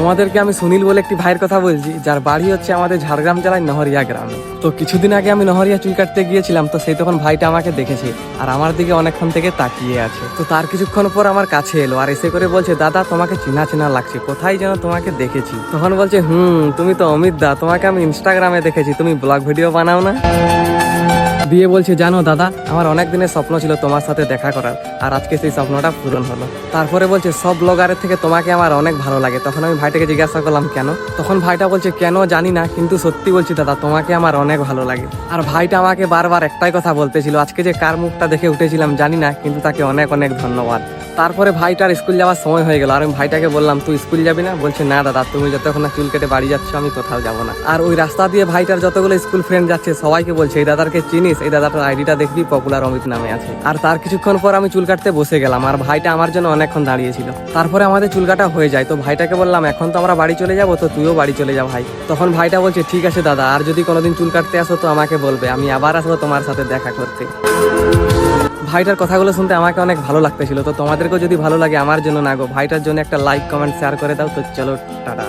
তোমাদেরকে আমি সুনীল বলে একটি ভাইয়ের কথা বলছি, যার বাড়ি হচ্ছে আমাদের ঝাড়গ্রাম জেলায় নহরিয়া গ্রামে। তো কিছুদিন আগে আমি নহরিয়া চুল কাটতে গিয়েছিলাম, তো সেই তখন ভাইটা আমাকে দেখেছে আর আমার দিকে অনেকক্ষণ থেকে তাকিয়ে আছে। তো তার কিছুক্ষণ পর আমার কাছে এলো আর এসে করে বলছে, দাদা তোমাকে চেনা চেনা লাগছে, কোথায় যেন তোমাকে দেখেছি। তখন বলছে, তুমি তো অমিত দা, তোমাকে আমি ইনস্টাগ্রামে দেখেছি, তুমি ব্লগ ভিডিও বানাও না? দিয়ে বলছে, জানো দাদা, আমার অনেক দিনের স্বপ্ন ছিল তোমার সাথে দেখা করার, আর আজকে সেই স্বপ্নটা পূরণ হলো। তারপরে বলছে, সব ব্লগারের থেকে তোমাকে আমার অনেক ভালো লাগে। তখন আমি ভাইটাকে জিজ্ঞাসা করলাম কেন? তখন ভাইটা বলছে, কেন জানি না, কিন্তু সত্যি বলছি দাদা, তোমাকে আমার অনেক ভালো লাগে। আর ভাইটা আমাকে বারবার একটাই কথা বলতেছিল, আজকে যে কার মুখটা দেখে উঠেছিলাম জানি না, কিন্তু তাকে অনেক অনেক ধন্যবাদ। তারপরে ভাইটার স্কুল যাওয়ার সময় হয়ে গেল আর আমি ভাইটাকে বললাম, তুই স্কুল যাবি না? বলছে, না দাদা, তুমি যতক্ষণ না চুল কেটে বাড়ি যাচ্ছ আমি কোথাও যাবো না। আর ওই রাস্তা দিয়ে ভাইটার যতগুলো স্কুল ফ্রেন্ড যাচ্ছে সবাইকে বলছে, এই দাদাকে চিনিস? এই দাদাটার আইডিটা দেখবি, পপুলার অমিত নামে আছে। আর তার কিছুক্ষণ পর আমি চুল কাটতে বসে গেলাম আর ভাইটা আমার জন্য অনেকক্ষণ দাঁড়িয়েছিল। তারপরে আমাদের চুল কাটা হয়ে যায়, তো ভাইটাকে বললাম, এখন তো আমরা বাড়ি চলে যাবো, তো তুইও বাড়ি চলে যা ভাই। তখন ভাইটা বলছে, ঠিক আছে দাদা, আর যদি কোনোদিন চুল কাটতে আসো তো আমাকে বলবে, আমি আবার আসবো তোমার সাথে দেখা করতে। ভাইটার কথাগুলো শুনতে আমাকে অনেক ভালো লাগতেছিল। তো তোমাদেরকেও যদি ভালো লাগে আমার জন্য না গো, ভাইটার জন্য একটা লাইক কমেন্ট শেয়ার করে দাও। তো চলো টাটা।